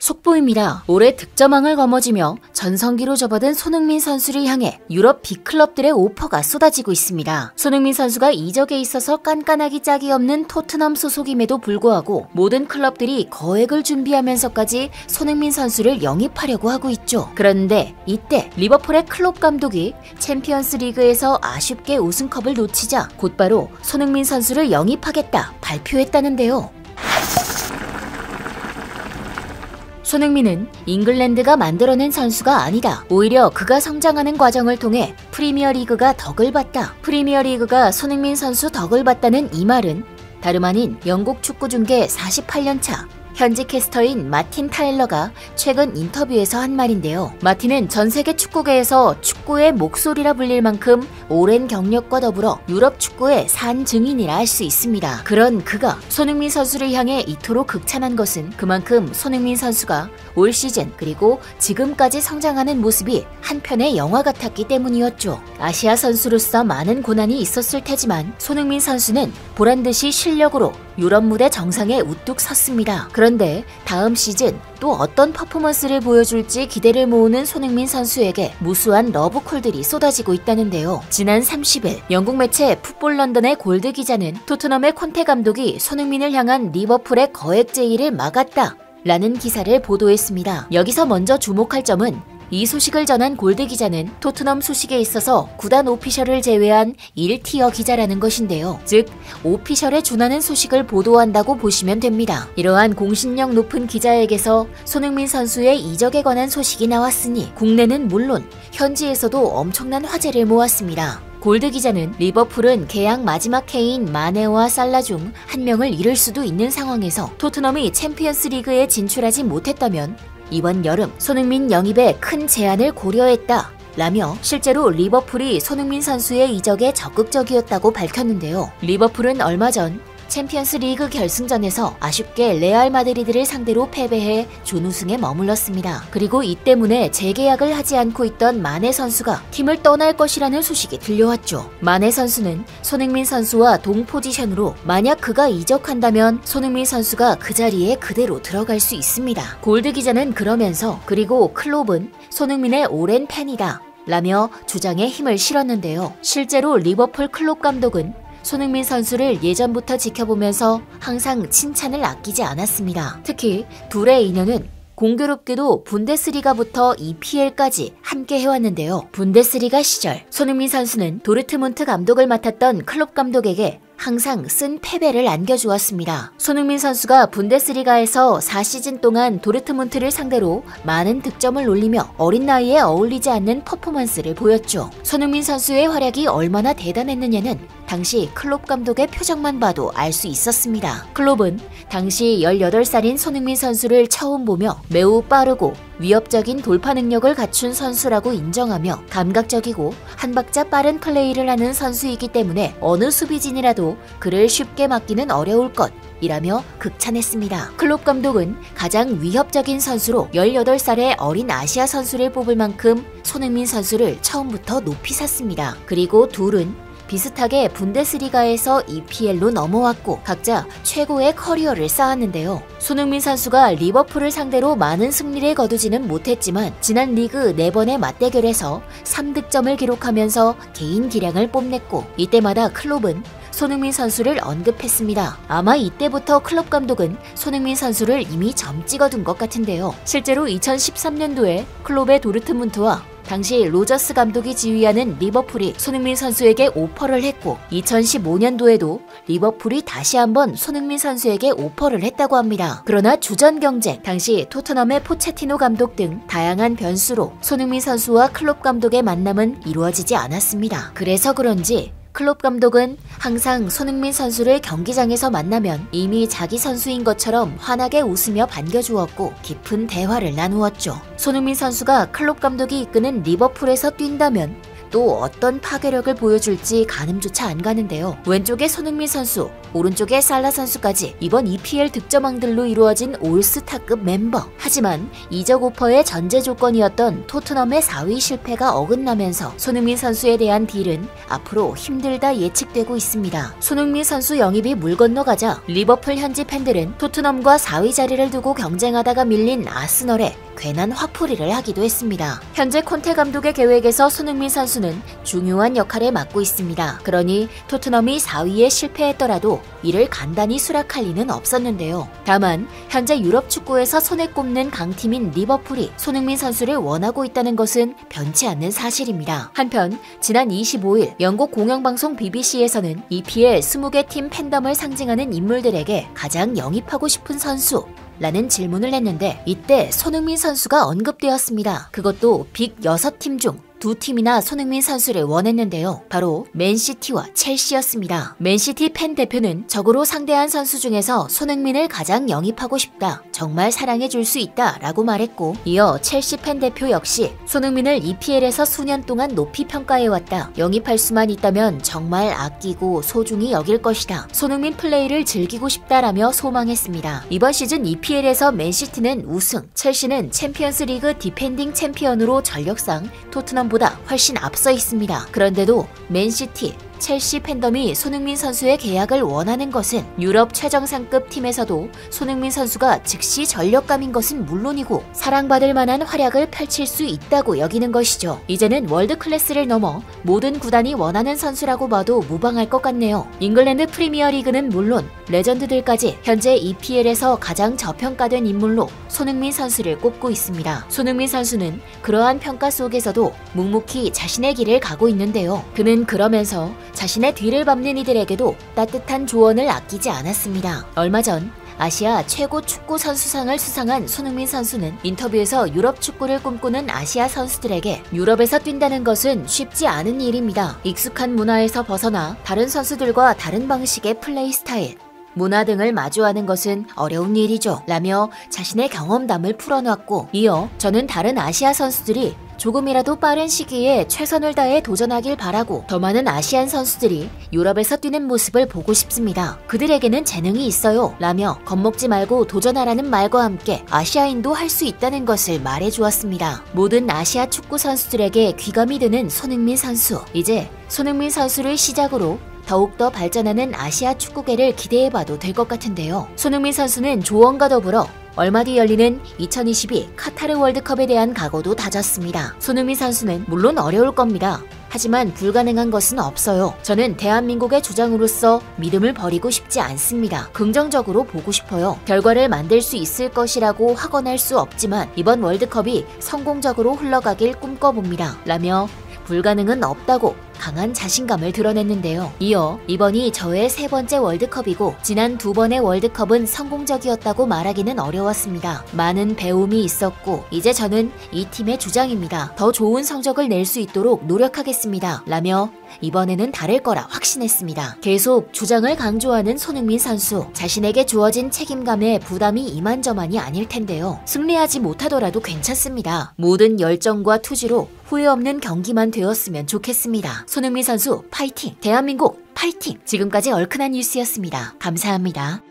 속보입니다. 올해 득점왕을 거머쥐며 전성기로 접어든 손흥민 선수를 향해 유럽 빅클럽들의 오퍼가 쏟아지고 있습니다. 손흥민 선수가 이적에 있어서 깐깐하기 짝이 없는 토트넘 소속임에도 불구하고 모든 클럽들이 거액을 준비하면서까지 손흥민 선수를 영입하려고 하고 있죠. 그런데 이때 리버풀의 클롭 감독이 챔피언스 리그에서 아쉽게 우승컵을 놓치자 곧바로 손흥민 선수를 영입하겠다 발표했다는데요. 손흥민은 잉글랜드가 만들어낸 선수가 아니다. 오히려 그가 성장하는 과정을 통해 프리미어리그가 덕을 봤다. 프리미어리그가 손흥민 선수 덕을 봤다는 이 말은 다름 아닌 영국 축구 중계 48년차 현지 캐스터인 마틴 타일러가 최근 인터뷰에서 한 말인데요. 마틴은 전 세계 축구계에서 축구의 목소리라 불릴 만큼 오랜 경력과 더불어 유럽 축구의 산 증인이라 할 수 있습니다. 그런 그가 손흥민 선수를 향해 이토록 극찬한 것은 그만큼 손흥민 선수가 올 시즌 그리고 지금까지 성장하는 모습이 한편의 영화 같았기 때문이었죠. 아시아 선수로서 많은 고난이 있었을 테지만 손흥민 선수는 보란듯이 실력으로 유럽 무대 정상에 우뚝 섰습니다. 그런데 다음 시즌 또 어떤 퍼포먼스를 보여줄지 기대를 모으는 손흥민 선수에게 무수한 러브콜들이 쏟아지고 있다는데요. 지난 30일 영국 매체 풋볼 런던의 골드 기자는 토트넘의 콘테 감독이 손흥민을 향한 리버풀의 거액 제의를 막았다 라는 기사를 보도했습니다. 여기서 먼저 주목할 점은 이 소식을 전한 골드 기자는 토트넘 소식에 있어서 구단 오피셜을 제외한 1티어 기자라는 것인데요. 즉 오피셜에 준하는 소식을 보도한다고 보시면 됩니다. 이러한 공신력 높은 기자에게서 손흥민 선수의 이적에 관한 소식이 나왔으니 국내는 물론 현지에서도 엄청난 화제를 모았습니다. 골드 기자는 리버풀은 계약 마지막 해인 마네와 살라 중 한 명을 잃을 수도 있는 상황에서 토트넘이 챔피언스 리그에 진출하지 못했다면 이번 여름 손흥민 영입에 큰 제한을 고려했다 라며 실제로 리버풀이 손흥민 선수의 이적에 적극적이었다고 밝혔는데요. 리버풀은 얼마 전 챔피언스 리그 결승전에서 아쉽게 레알 마드리드를 상대로 패배해 준우승에 머물렀습니다. 그리고 이 때문에 재계약을 하지 않고 있던 마네 선수가 팀을 떠날 것이라는 소식이 들려왔죠. 마네 선수는 손흥민 선수와 동 포지션으로 만약 그가 이적한다면 손흥민 선수가 그 자리에 그대로 들어갈 수 있습니다. 골드 기자는 그러면서 그리고 클롭은 손흥민의 오랜 팬이다 라며 주장에 힘을 실었는데요. 실제로 리버풀 클롭 감독은 손흥민 선수를 예전부터 지켜보면서 항상 칭찬을 아끼지 않았습니다. 특히 둘의 인연은 공교롭게도 분데스리가부터 EPL까지 함께 해왔는데요. 분데스리가 시절 손흥민 선수는 도르트문트 감독을 맡았던 클롭 감독에게 항상 쓴 패배를 안겨주었습니다. 손흥민 선수가 분데스리가에서 4시즌 동안 도르트문트를 상대로 많은 득점을 올리며 어린 나이에 어울리지 않는 퍼포먼스를 보였죠. 손흥민 선수의 활약이 얼마나 대단했느냐는 당시 클롭 감독의 표정만 봐도 알 수 있었습니다. 클롭은 당시 18살인 손흥민 선수를 처음 보며 매우 빠르고 위협적인 돌파 능력을 갖춘 선수라고 인정하며 감각적이고 한 박자 빠른 플레이를 하는 선수이기 때문에 어느 수비진이라도 그를 쉽게 막기는 어려울 것 이라며 극찬했습니다. 클롭 감독은 가장 위협적인 선수로 18살의 어린 아시아 선수를 뽑을 만큼 손흥민 선수를 처음부터 높이 샀습니다. 그리고 둘은 비슷하게 분데스리가에서 EPL로 넘어왔고 각자 최고의 커리어를 쌓았는데요. 손흥민 선수가 리버풀을 상대로 많은 승리를 거두지는 못했지만 지난 리그 4번의 맞대결에서 3득점을 기록하면서 개인 기량을 뽐냈고 이때마다 클롭은 손흥민 선수를 언급했습니다. 아마 이때부터 클롭 감독은 손흥민 선수를 이미 점 찍어둔 것 같은데요. 실제로 2013년도에 클롭의 도르트문트와 당시 로저스 감독이 지휘하는 리버풀이 손흥민 선수에게 오퍼를 했고 2015년도에도 리버풀이 다시 한번 손흥민 선수에게 오퍼를 했다고 합니다. 그러나 주전 경쟁, 당시 토트넘의 포체티노 감독 등 다양한 변수로 손흥민 선수와 클롭 감독의 만남은 이루어지지 않았습니다. 그래서 그런지 클롭 감독은 항상 손흥민 선수를 경기장에서 만나면 이미 자기 선수인 것처럼 환하게 웃으며 반겨주었고 깊은 대화를 나누었죠. 손흥민 선수가 클롭 감독이 이끄는 리버풀에서 뛴다면 또 어떤 파괴력을 보여줄지 가늠조차 안 가는데요. 왼쪽에 손흥민 선수, 오른쪽에 살라 선수까지 이번 EPL 득점왕들로 이루어진 올스타급 멤버. 하지만 이적 오퍼의 전제 조건이었던 토트넘의 4위 실패가 어긋나면서 손흥민 선수에 대한 딜은 앞으로 힘들다 예측되고 있습니다. 손흥민 선수 영입이 물 건너가자 리버풀 현지 팬들은 토트넘과 4위 자리를 두고 경쟁하다가 밀린 아스널에 괜한 화풀이를 하기도 했습니다. 현재 콘테 감독의 계획에서 손흥민 선수는 중요한 역할을 맡고 있습니다. 그러니 토트넘이 4위에 실패했더라도 이를 간단히 수락할 리는 없었는데요. 다만 현재 유럽 축구에서 손에 꼽는 강팀인 리버풀이 손흥민 선수를 원하고 있다는 것은 변치 않는 사실입니다. 한편 지난 25일 영국 공영방송 BBC에서는 EPL 20개 팀 팬덤을 상징하는 인물들에게 가장 영입하고 싶은 선수 라는 질문을 했는데 이때 손흥민 선수가 언급되었습니다. 그것도 빅 6팀 중 2팀이나 손흥민 선수를 원했는데요. 바로 맨시티와 첼시였습니다. 맨시티 팬 대표는 적으로 상대한 선수 중에서 손흥민을 가장 영입하고 싶다. 정말 사랑해줄 수 있다 라고 말했고, 이어 첼시 팬 대표 역시 손흥민을 EPL에서 수년 동안 높이 평가해왔다. 영입할 수만 있다면 정말 아끼고 소중히 여길 것이다. 손흥민 플레이를 즐기고 싶다라며 소망했습니다. 이번 시즌 EPL에서 맨시티는 우승, 첼시는 챔피언스 리그 디펜딩 챔피언으로 전력상 토트넘 보다 훨씬 앞서 있습니다. 그런데도 맨시티, 첼시 팬덤이 손흥민 선수의 계약을 원하는 것은 유럽 최정상급 팀에서도 손흥민 선수가 즉시 전력감인 것은 물론이고 사랑받을 만한 활약을 펼칠 수 있다고 여기는 것이죠. 이제는 월드 클래스를 넘어 모든 구단이 원하는 선수라고 봐도 무방할 것 같네요. 잉글랜드 프리미어 리그는 물론 레전드들까지 현재 EPL에서 가장 저평가된 인물로 손흥민 선수를 꼽고 있습니다. 손흥민 선수는 그러한 평가 속에서도 묵묵히 자신의 길을 가고 있는데요. 그는 그러면서 자신의 뒤를 밟는 이들에게도 따뜻한 조언을 아끼지 않았습니다. 얼마 전 아시아 최고 축구 선수상을 수상한 손흥민 선수는 인터뷰에서 유럽 축구를 꿈꾸는 아시아 선수들에게 유럽에서 뛴다는 것은 쉽지 않은 일입니다. 익숙한 문화에서 벗어나 다른 선수들과 다른 방식의 플레이 스타일, 문화 등을 마주하는 것은 어려운 일이죠. 라며 자신의 경험담을 풀어놨고, 이어 저는 다른 아시아 선수들이 조금이라도 빠른 시기에 최선을 다해 도전하길 바라고 더 많은 아시안 선수들이 유럽에서 뛰는 모습을 보고 싶습니다. 그들에게는 재능이 있어요. 라며 겁먹지 말고 도전하라는 말과 함께 아시아인도 할 수 있다는 것을 말해주었습니다. 모든 아시아 축구 선수들에게 귀감이 되는 손흥민 선수. 이제 손흥민 선수를 시작으로 더욱더 발전하는 아시아 축구계를 기대해봐도 될 것 같은데요. 손흥민 선수는 조언과 더불어 얼마 뒤 열리는 2022 카타르 월드컵에 대한 각오도 다졌습니다. 손흥민 선수는 물론 어려울 겁니다. 하지만 불가능한 것은 없어요. 저는 대한민국의 주장으로서 믿음을 버리고 싶지 않습니다. 긍정적으로 보고 싶어요. 결과를 만들 수 있을 것이라고 확언할 수 없지만 이번 월드컵이 성공적으로 흘러가길 꿈꿔봅니다. 라며 불가능은 없다고 강한 자신감을 드러냈는데요. 이어 이번이 저의 3번째 월드컵이고 지난 2번의 월드컵은 성공적이었다고 말하기는 어려웠습니다. 많은 배움이 있었고 이제 저는 이 팀의 주장입니다. 더 좋은 성적을 낼 수 있도록 노력하겠습니다. 라며 이번에는 다를 거라 확신했습니다. 계속 주장을 강조하는 손흥민 선수. 자신에게 주어진 책임감에 부담이 이만저만이 아닐 텐데요. 승리하지 못하더라도 괜찮습니다. 모든 열정과 투지로 후회 없는 경기만 되었으면 좋겠습니다. 손흥민 선수 파이팅! 대한민국 파이팅! 지금까지 얼큰한 뉴스였습니다. 감사합니다.